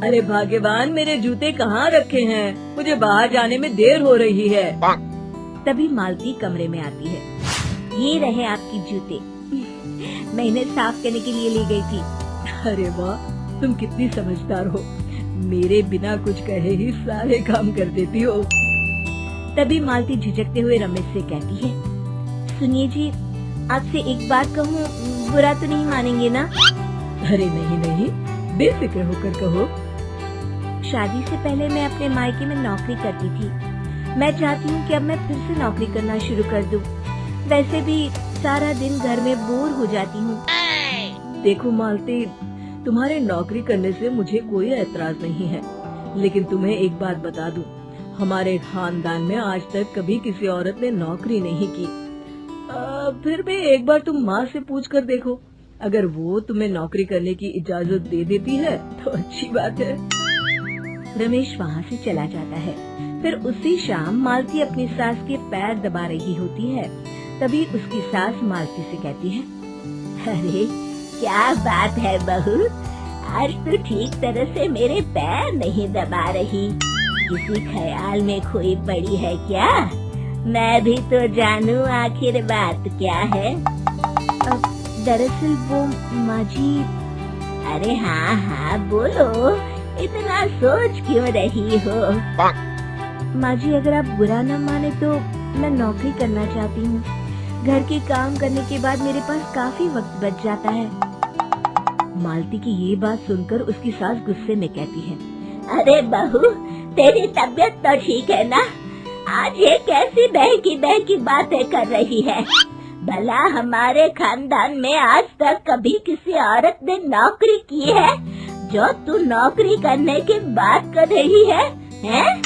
अरे भाग्यवान, मेरे जूते कहाँ रखे हैं? मुझे बाहर जाने में देर हो रही है। तभी मालती कमरे में आती है। ये रहे आपकी जूते, मैं इन्हें साफ करने के लिए ले गई थी। अरे वाह, तुम कितनी समझदार हो, मेरे बिना कुछ कहे ही सारे काम कर देती हो। तभी मालती झिझकते हुए रमेश से कहती है, सुनिए जी, आपसे एक बात कहूँ, बुरा तो नहीं मानेंगे ना? अरे नहीं नहीं, बेफिक्र होकर कहो। शादी से पहले मैं अपने मायके में नौकरी करती थी। मैं चाहती हूँ कि अब मैं फिर से नौकरी करना शुरू कर दूँ। वैसे भी सारा दिन घर में बोर हो जाती हूँ। देखो मालती, तुम्हारे नौकरी करने से मुझे कोई एतराज नहीं है, लेकिन तुम्हें एक बात बता दूं, हमारे खानदान में आज तक कभी किसी औरत ने नौकरी नहीं की। फिर भी एक बार तुम माँ से पूछ कर देखो, अगर वो तुम्हें नौकरी करने की इजाजत दे देती है तो अच्छी बात है। रमेश वहाँ से चला जाता है। फिर उसी शाम मालती अपनी सास के पैर दबा रही होती है। तभी उसकी सास मालती से कहती है, अरे क्या बात है बहू, आज तो ठीक तरह से मेरे पैर नहीं दबा रही, किसी ख्याल में खोई पड़ी है क्या? मैं भी तो जानूं आखिर बात क्या है। दरअसल वो माँ जी। अरे हाँ हाँ बोलो, इतना सोच क्यों रही हो? माँ जी, अगर आप बुरा न माने तो मैं नौकरी करना चाहती हूँ। घर के काम करने के बाद मेरे पास काफी वक्त बच जाता है। मालती की ये बात सुनकर उसकी सास गुस्से में कहती है, अरे बहू, तेरी तबीयत तो ठीक है ना? आज ये कैसी बहकी बातें कर रही है? भला हमारे खानदान में आज तक कभी किसी औरत ने नौकरी की है जो तू नौकरी करने की बात कर रही है? हैं?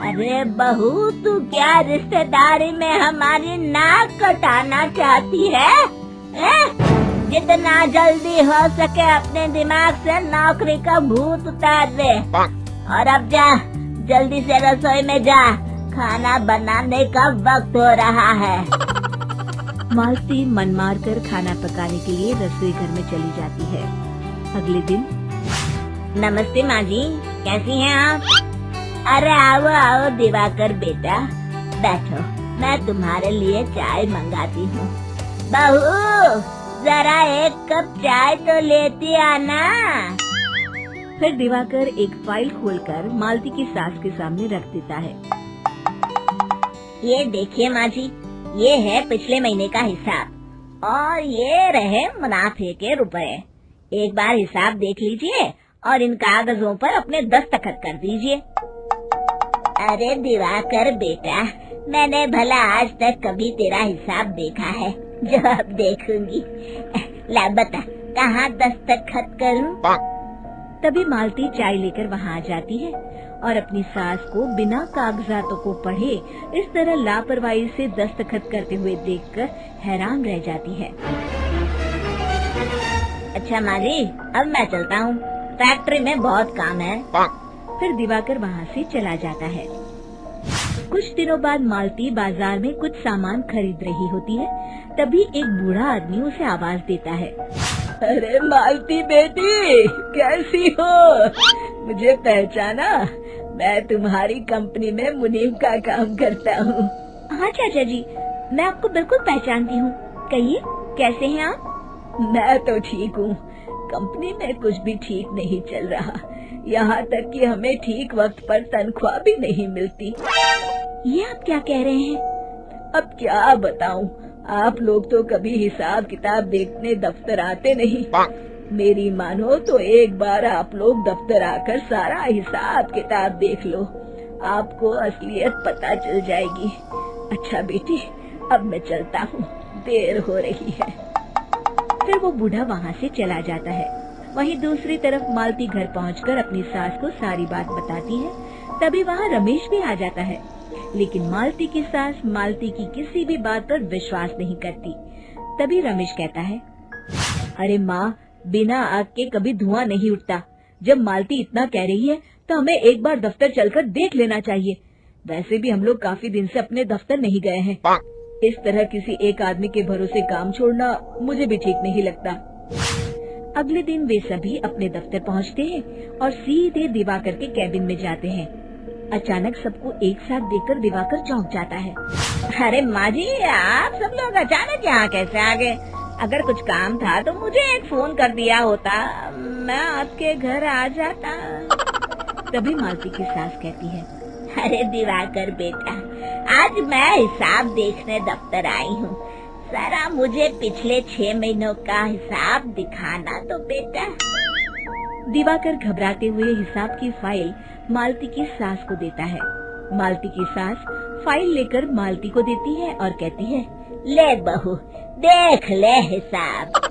अरे बहू, तू क्या रिश्तेदारी में हमारी नाक कटाना चाहती है? जितना जल्दी हो सके अपने दिमाग से नौकरी का भूत उतार दे, और अब जा, जल्दी से रसोई में जा, खाना बनाने का वक्त हो रहा है। मालती मन मार कर खाना पकाने के लिए रसोई घर में चली जाती है। अगले दिन, नमस्ते माँ जी, कैसी हैं आप? अरे आओ आओ दिवाकर बेटा, बैठो, मैं तुम्हारे लिए चाय मंगाती हूँ। बहू, जरा एक कप चाय तो लेती आना। फिर दिवाकर एक फाइल खोलकर मालती की सास के सामने रख देता है। ये देखिए माँ जी, ये है पिछले महीने का हिसाब और ये रहे मुनाफे के रुपए। एक बार हिसाब देख लीजिए और इन कागजों पर अपने दस्तखत कर दीजिए। अरे दिवाकर बेटा, मैंने भला आज तक कभी तेरा हिसाब देखा है जो अब देखूंगी? ला बता, कहाँ दस्तखत करूं? तभी मालती चाय लेकर वहाँ आ जाती है और अपनी सास को बिना कागजातों को पढ़े इस तरह लापरवाही से दस्तखत करते हुए देखकर हैरान रह जाती है। अच्छा माँ जी, अब मैं चलता हूँ, फैक्ट्री में बहुत काम है। फिर दिवाकर वहाँ से चला जाता है। कुछ दिनों बाद मालती बाजार में कुछ सामान खरीद रही होती है। तभी एक बूढ़ा आदमी उसे आवाज देता है, अरे मालती बेटी, कैसी हो? मुझे पहचाना? मैं तुम्हारी कंपनी में मुनीम का काम करता हूँ। हाँ चाचा जी, मैं आपको बिल्कुल पहचानती हूँ। कहिए, कैसे हैं आप? मैं तो ठीक हूँ, कंपनी में कुछ भी ठीक नहीं चल रहा, यहाँ तक कि हमें ठीक वक्त पर तनख्वाह भी नहीं मिलती। ये आप क्या कह रहे हैं? अब क्या बताऊँ, आप लोग तो कभी हिसाब किताब देखने दफ्तर आते नहीं। मेरी मानो तो एक बार आप लोग दफ्तर आकर सारा हिसाब किताब देख लो, आपको असलियत पता चल जाएगी। अच्छा बेटी, अब मैं चलता हूँ, देर हो रही है। फिर वो बूढ़ा वहाँ से चला जाता है। वहीं दूसरी तरफ मालती घर पहुंचकर अपनी सास को सारी बात बताती है। तभी वहाँ रमेश भी आ जाता है, लेकिन मालती की सास मालती की किसी भी बात पर विश्वास नहीं करती। तभी रमेश कहता है, अरे माँ, बिना आग के कभी धुआं नहीं उठता। जब मालती इतना कह रही है तो हमें एक बार दफ्तर चलकर देख लेना चाहिए। वैसे भी हम लोग काफी दिन से अपने दफ्तर नहीं गए हैं। इस तरह किसी एक आदमी के भरोसे काम छोड़ना मुझे भी ठीक नहीं लगता। अगले दिन वे सभी अपने दफ्तर पहुंचते हैं और सीधे दिवाकर के कैबिन में जाते हैं। अचानक सबको एक साथ देखकर दिवाकर चौंक जाता है। अरे माँ जी, आप सब लोग अचानक यहाँ कैसे आ गए? अगर कुछ काम था तो मुझे एक फोन कर दिया होता, मैं आपके घर आ जाता। तभी मालती की सास कहती है, अरे दिवाकर बेटा, आज मैं हिसाब देखने दफ्तर आई हूँ। जरा मुझे पिछले 6 महीनों का हिसाब दिखाना तो बेटा। दिवाकर घबराते हुए हिसाब की फाइल मालती की सास को देता है। मालती की सास फाइल लेकर मालती को देती है और कहती है, ले बहू, देख ले हिसाब।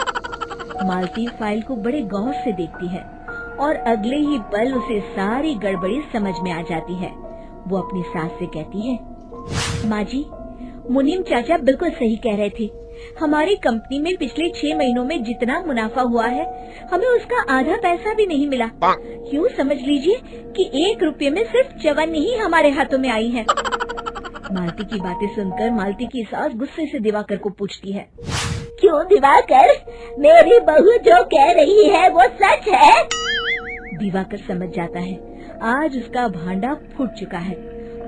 मालती फाइल को बड़े गौर से देखती है और अगले ही पल उसे सारी गड़बड़ी समझ में आ जाती है। वो अपनी सास से कहती है, माँ जी, मुनीम चाचा बिल्कुल सही कह रहे थे। हमारी कंपनी में पिछले 6 महीनों में जितना मुनाफा हुआ है, हमें उसका आधा पैसा भी नहीं मिला। यूँ समझ लीजिए कि 1 रुपये में सिर्फ चवन्नी ही हमारे हाथों में आई है। मालती की बातें सुनकर मालती की सास गुस्से से दिवाकर को पूछती है, क्यों दिवाकर, मेरी बहू जो कह रही है वो सच है? दिवाकर समझ जाता है आज उसका भांडा फूट चुका है।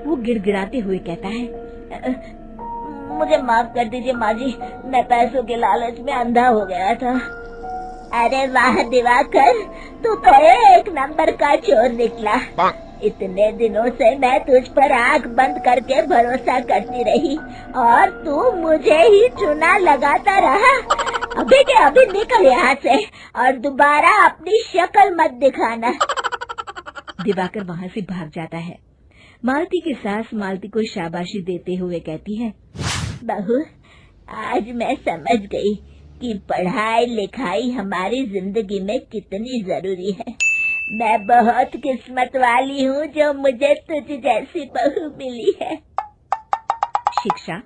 वो गिड़गिड़ाते हुए कहता है, मुझे माफ कर दीजिए माँ जी, मैं पैसों के लालच में अंधा हो गया था। अरे वाह दिवाकर, तू तो एक नंबर का चोर निकला। इतने दिनों से मैं तुझ पर आंख बंद करके भरोसा करती रही और तू मुझे ही चुना लगाता रहा। अभी के अभी निकल यहाँ से और दोबारा अपनी शक्ल मत दिखाना। दिवाकर वहाँ से भाग जाता है। मालती की सास मालती को शाबाशी देते हुए कहती है, बहू, आज मैं समझ गई कि पढ़ाई लिखाई हमारी जिंदगी में कितनी जरूरी है। मैं बहुत किस्मत वाली हूँ जो मुझे तुझ जैसी बहू मिली है। शिक्षा,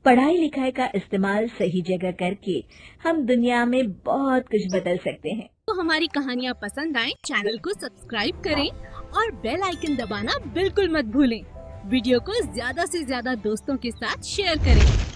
पढ़ाई लिखाई का इस्तेमाल सही जगह करके हम दुनिया में बहुत कुछ बदल सकते हैं। तो हमारी कहानियाँ पसंद आए, चैनल को सब्सक्राइब करें और बेल आइकन दबाना बिल्कुल मत भूलें। वीडियो को ज्यादा से ज्यादा दोस्तों के साथ शेयर करें।